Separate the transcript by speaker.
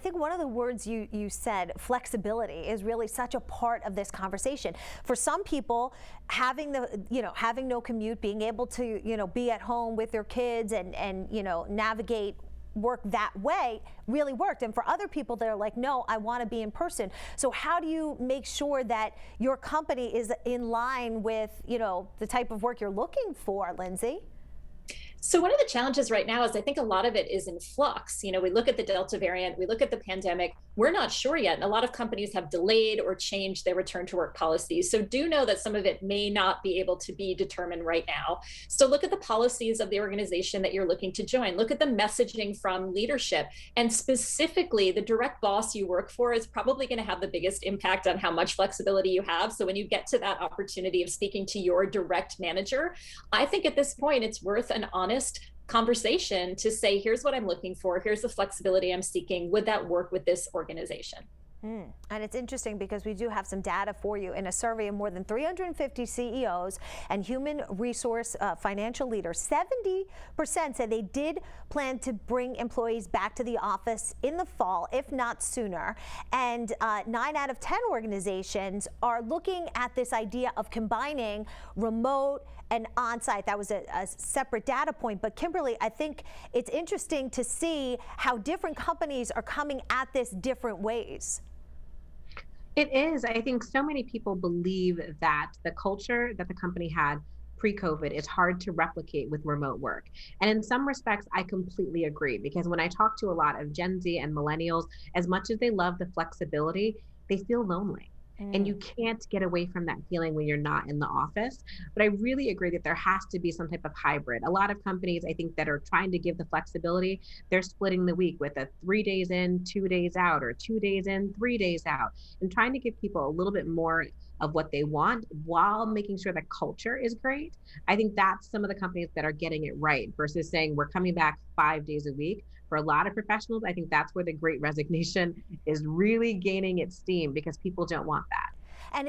Speaker 1: I think one of the words you said, flexibility, is really such a part of this conversation. For some people, having having no commute, being able to be at home with their kids and navigate work that way really worked. And for other people that are like, no, I want to be in person. So how do you make sure that your company is in line with the type of work you're looking for, Lindsay?
Speaker 2: So one of the challenges right now is I think a lot of it is in flux. We look at the Delta variant, we look at the pandemic, we're not sure yet. And a lot of companies have delayed or changed their return to work policies. So do know that some of it may not be able to be determined right now. So look at the policies of the organization that you're looking to join. Look at the messaging from leadership. And specifically, the direct boss you work for is probably going to have the biggest impact on how much flexibility you have. So when you get to that opportunity of speaking to your direct manager, I think at this point, it's worth an honest conversation to say, here's what I'm looking for. Here's the flexibility I'm seeking. Would that work with this organization?
Speaker 1: And it's interesting because we do have some data for you. In a survey of more than 350 CEOs and human resource financial leaders, 70% said they did plan to bring employees back to the office in the fall, if not sooner. And 9 out of 10 organizations are looking at this idea of combining remote and on-site. That was a separate data point. But Kimberly, I think it's interesting to see how different companies are coming at this different ways.
Speaker 3: It is. I think so many people believe that the culture that the company had pre-COVID is hard to replicate with remote work. And in some respects, I completely agree, because when I talk to a lot of Gen Z and millennials, as much as they love the flexibility, they feel lonely. And you can't get away from that feeling when you're not in the office. But I really agree that there has to be some type of hybrid. A lot of companies, I think, that are trying to give the flexibility, they're splitting the week with a 3 days in, 2 days out, or 2 days in, 3 days out, and trying to give people a little bit more of what they want while making sure the culture is great. I think that's some of the companies that are getting it right versus saying we're coming back 5 days a week. For a lot of professionals, I think that's where the great resignation is really gaining its steam, because people don't want that.
Speaker 1: And